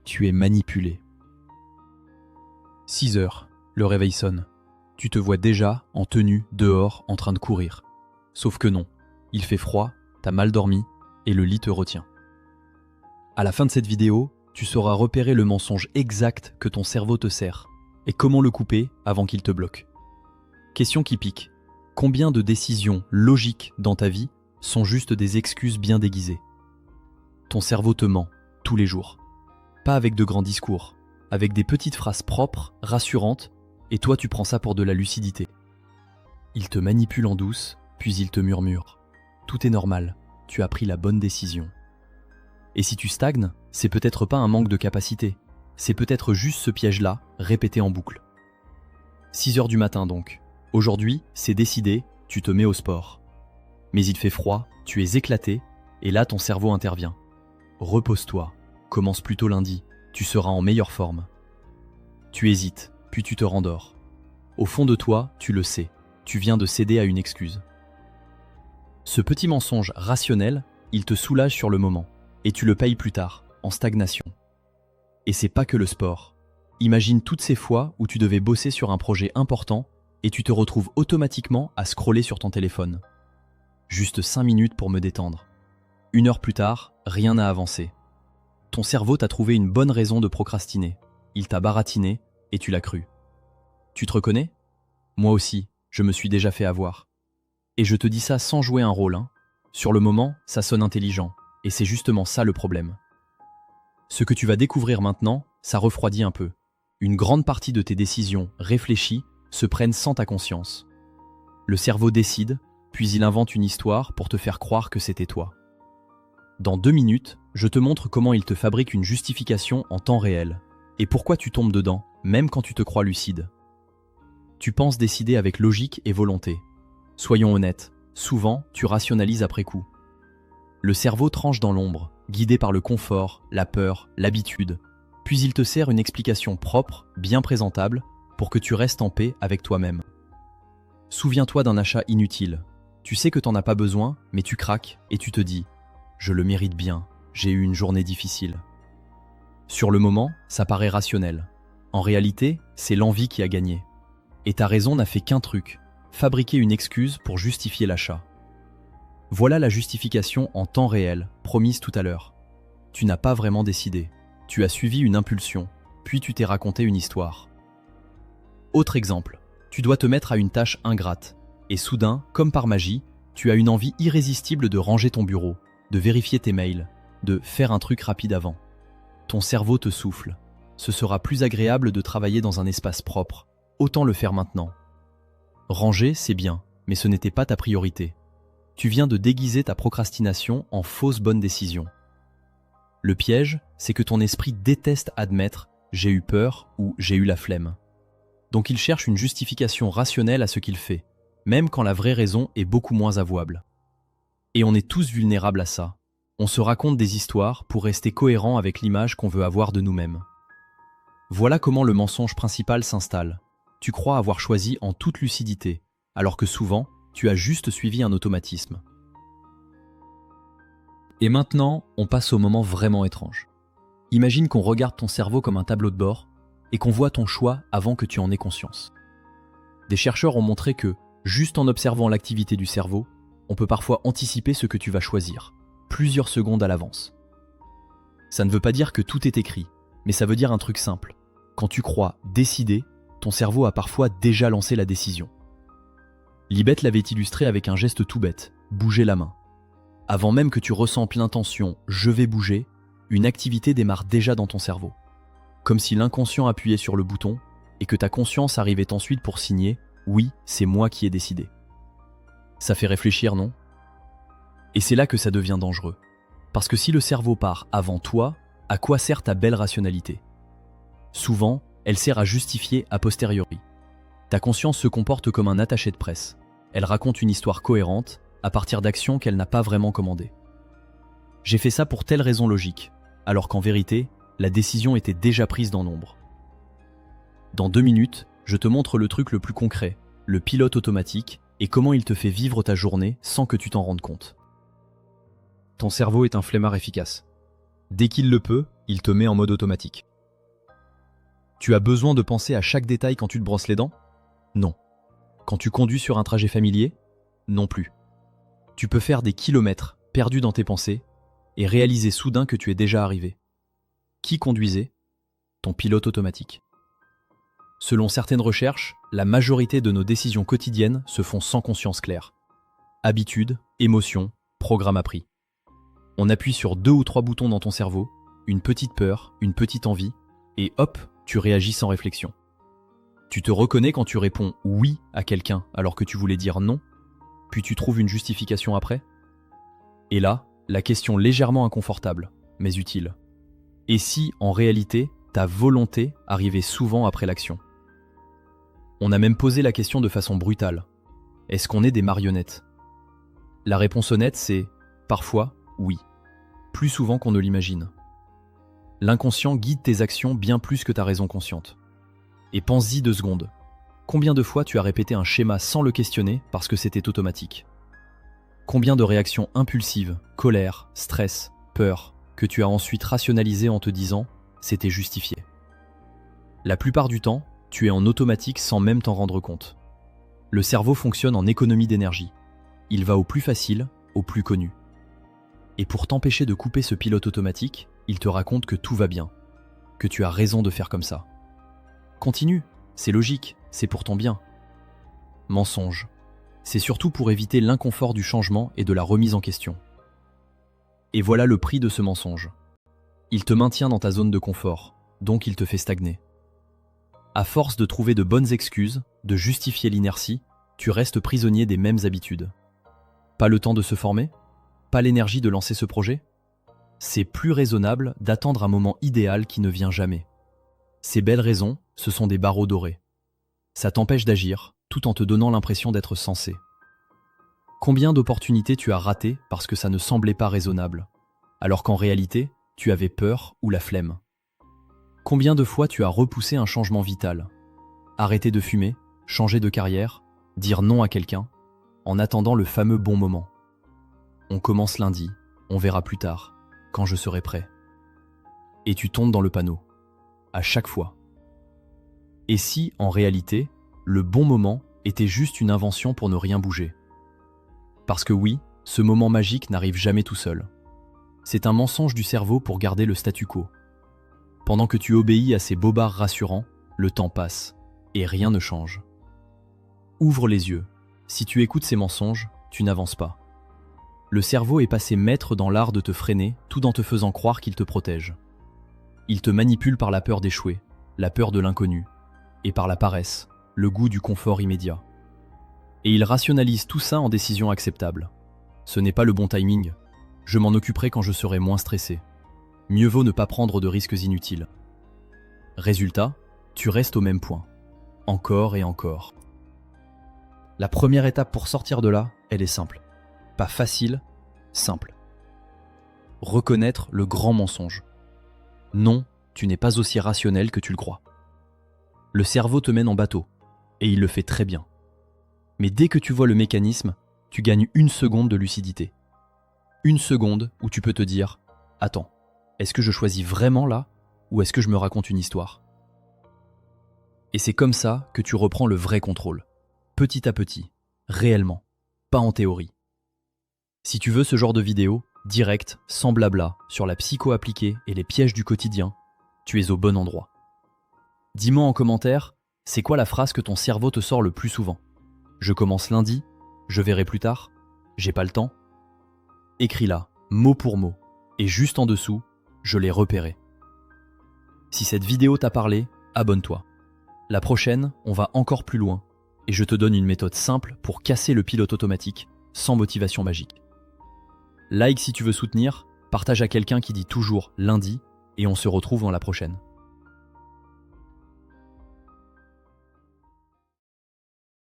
tu es manipulé. 6 heures, le réveil sonne. Tu te vois déjà en tenue, dehors, en train de courir. Sauf que non, il fait froid, t'as mal dormi et le lit te retient. À la fin de cette vidéo, tu sauras repérer le mensonge exact que ton cerveau te sert et comment le couper avant qu'il te bloque. Question qui pique. Combien de décisions logiques dans ta vie sont juste des excuses bien déguisées? Ton cerveau te ment tous les jours. Pas avec de grands discours, avec des petites phrases propres, rassurantes, et toi tu prends ça pour de la lucidité. Il te manipule en douce, puis il te murmure. Tout est normal, tu as pris la bonne décision. Et si tu stagnes, c'est peut-être pas un manque de capacité, c'est peut-être juste ce piège-là, répété en boucle. 6 heures du matin donc. Aujourd'hui, c'est décidé, tu te mets au sport. Mais il fait froid, tu es éclaté, et là ton cerveau intervient. Repose-toi, commence plutôt lundi, tu seras en meilleure forme. Tu hésites, puis tu te rendors. Au fond de toi, tu le sais, tu viens de céder à une excuse. Ce petit mensonge rationnel, il te soulage sur le moment, et tu le payes plus tard, en stagnation. Et c'est pas que le sport. Imagine toutes ces fois où tu devais bosser sur un projet important et tu te retrouves automatiquement à scroller sur ton téléphone. Juste 5 minutes pour me détendre. 1 heure plus tard, rien n'a avancé. Ton cerveau t'a trouvé une bonne raison de procrastiner. Il t'a baratiné et tu l'as cru. Tu te reconnais? Moi aussi, je me suis déjà fait avoir. Et je te dis ça sans jouer un rôle, hein. Sur le moment, ça sonne intelligent, et c'est justement ça le problème. Ce que tu vas découvrir maintenant, ça refroidit un peu. Une grande partie de tes décisions réfléchies se prennent sans ta conscience. Le cerveau décide, puis il invente une histoire pour te faire croire que c'était toi. Dans 2 minutes, je te montre comment il te fabrique une justification en temps réel, et pourquoi tu tombes dedans, même quand tu te crois lucide. Tu penses décider avec logique et volonté. Soyons honnêtes, souvent tu rationalises après coup. Le cerveau tranche dans l'ombre, guidé par le confort, la peur, l'habitude, puis il te sert une explication propre, bien présentable, pour que tu restes en paix avec toi-même. Souviens-toi d'un achat inutile. Tu sais que t'en as pas besoin, mais tu craques et tu te dis « Je le mérite bien, j'ai eu une journée difficile ». Sur le moment, ça paraît rationnel. En réalité, c'est l'envie qui a gagné. Et ta raison n'a fait qu'un truc, fabriquer une excuse pour justifier l'achat. Voilà la justification en temps réel, promise tout à l'heure. Tu n'as pas vraiment décidé. Tu as suivi une impulsion, puis tu t'es raconté une histoire. Autre exemple, tu dois te mettre à une tâche ingrate, et soudain, comme par magie, tu as une envie irrésistible de ranger ton bureau, de vérifier tes mails, de faire un truc rapide avant. Ton cerveau te souffle. Ce sera plus agréable de travailler dans un espace propre. Autant le faire maintenant. Ranger, c'est bien, mais ce n'était pas ta priorité. Tu viens de déguiser ta procrastination en fausse bonne décision. Le piège, c'est que ton esprit déteste admettre « j'ai eu peur » ou « j'ai eu la flemme ». Donc il cherche une justification rationnelle à ce qu'il fait, même quand la vraie raison est beaucoup moins avouable. Et on est tous vulnérables à ça. On se raconte des histoires pour rester cohérent avec l'image qu'on veut avoir de nous-mêmes. Voilà comment le mensonge principal s'installe. Tu crois avoir choisi en toute lucidité, alors que souvent, tu as juste suivi un automatisme. Et maintenant, on passe au moment vraiment étrange. Imagine qu'on regarde ton cerveau comme un tableau de bord et qu'on voit ton choix avant que tu en aies conscience. Des chercheurs ont montré que, juste en observant l'activité du cerveau, on peut parfois anticiper ce que tu vas choisir, plusieurs secondes à l'avance. Ça ne veut pas dire que tout est écrit, mais ça veut dire un truc simple. Quand tu crois décider, ton cerveau a parfois déjà lancé la décision. Libet l'avait illustré avec un geste tout bête, bouger la main. Avant même que tu ressentes l'intention « je vais bouger », une activité démarre déjà dans ton cerveau. Comme si l'inconscient appuyait sur le bouton et que ta conscience arrivait ensuite pour signer « oui, c'est moi qui ai décidé ». Ça fait réfléchir, non? Et c'est là que ça devient dangereux. Parce que si le cerveau part avant toi, à quoi sert ta belle rationalité? Souvent, elle sert à justifier a posteriori. Ta conscience se comporte comme un attaché de presse. Elle raconte une histoire cohérente à partir d'actions qu'elle n'a pas vraiment commandées. J'ai fait ça pour telle raison logique, alors qu'en vérité, la décision était déjà prise dans l'ombre. Dans 2 minutes, je te montre le truc le plus concret, le pilote automatique, et comment il te fait vivre ta journée sans que tu t'en rendes compte. Ton cerveau est un flemmard efficace. Dès qu'il le peut, il te met en mode automatique. Tu as besoin de penser à chaque détail quand tu te brosses les dents? Non. Quand tu conduis sur un trajet familier? Non plus. Tu peux faire des kilomètres perdus dans tes pensées et réaliser soudain que tu es déjà arrivé. Qui conduisait? Ton pilote automatique. Selon certaines recherches, la majorité de nos décisions quotidiennes se font sans conscience claire. Habitude, émotion, programme appris. On appuie sur 2 ou 3 boutons dans ton cerveau, une petite peur, une petite envie, et hop, tu réagis sans réflexion. Tu te reconnais quand tu réponds oui à quelqu'un alors que tu voulais dire non, puis tu trouves une justification après? Et là, la question légèrement inconfortable, mais utile. Et si, en réalité, ta volonté arrivait souvent après l'action? On a même posé la question de façon brutale. Est-ce qu'on est des marionnettes? La réponse honnête, c'est parfois oui, plus souvent qu'on ne l'imagine. L'inconscient guide tes actions bien plus que ta raison consciente. Et pense-y 2 secondes. Combien de fois tu as répété un schéma sans le questionner parce que c'était automatique? Combien de réactions impulsives, colère, stress, peur, que tu as ensuite rationalisées en te disant « c'était justifié ». La plupart du temps, tu es en automatique sans même t'en rendre compte. Le cerveau fonctionne en économie d'énergie. Il va au plus facile, au plus connu. Et pour t'empêcher de couper ce pilote automatique, il te raconte que tout va bien, que tu as raison de faire comme ça. Continue, c'est logique, c'est pour ton bien. Mensonge. C'est surtout pour éviter l'inconfort du changement et de la remise en question. Et voilà le prix de ce mensonge. Il te maintient dans ta zone de confort, donc il te fait stagner. À force de trouver de bonnes excuses, de justifier l'inertie, tu restes prisonnier des mêmes habitudes. Pas le temps de se former? Pas l'énergie de lancer ce projet? C'est plus raisonnable d'attendre un moment idéal qui ne vient jamais. Ces belles raisons, ce sont des barreaux dorés. Ça t'empêche d'agir, tout en te donnant l'impression d'être sensé. Combien d'opportunités tu as ratées parce que ça ne semblait pas raisonnable, alors qu'en réalité, tu avais peur ou la flemme? Combien de fois tu as repoussé un changement vital? Arrêter de fumer, changer de carrière, dire non à quelqu'un, en attendant le fameux bon moment. On commence lundi, on verra plus tard, quand je serai prêt. Et tu tombes dans le panneau, à chaque fois. Et si, en réalité, le bon moment était juste une invention pour ne rien bouger? Parce que oui, ce moment magique n'arrive jamais tout seul. C'est un mensonge du cerveau pour garder le statu quo. Pendant que tu obéis à ces bobards rassurants, le temps passe, et rien ne change. Ouvre les yeux. Si tu écoutes ces mensonges, tu n'avances pas. Le cerveau est passé maître dans l'art de te freiner, tout en te faisant croire qu'il te protège. Il te manipule par la peur d'échouer, la peur de l'inconnu, et par la paresse, le goût du confort immédiat. Et il rationalise tout ça en décisions acceptables. Ce n'est pas le bon timing. Je m'en occuperai quand je serai moins stressé. Mieux vaut ne pas prendre de risques inutiles. Résultat, tu restes au même point. Encore et encore. La première étape pour sortir de là, elle est simple. Pas facile, simple. Reconnaître le grand mensonge. Non, tu n'es pas aussi rationnel que tu le crois. Le cerveau te mène en bateau, et il le fait très bien. Mais dès que tu vois le mécanisme, tu gagnes 1 seconde de lucidité. 1 seconde où tu peux te dire « Attends, est-ce que je choisis vraiment là, ou est-ce que je me raconte une histoire ?» Et c'est comme ça que tu reprends le vrai contrôle. Petit à petit, réellement, pas en théorie. Si tu veux ce genre de vidéo, direct, sans blabla, sur la psycho appliquée et les pièges du quotidien, tu es au bon endroit. Dis-moi en commentaire, c'est quoi la phrase que ton cerveau te sort le plus souvent? Je commence lundi, je verrai plus tard, j'ai pas le temps. Écris-la, mot pour mot, et juste en dessous, je l'ai repéré. Si cette vidéo t'a parlé, abonne-toi. La prochaine, on va encore plus loin, et je te donne une méthode simple pour casser le pilote automatique, sans motivation magique. Like si tu veux soutenir, partage à quelqu'un qui dit toujours lundi, et on se retrouve dans la prochaine.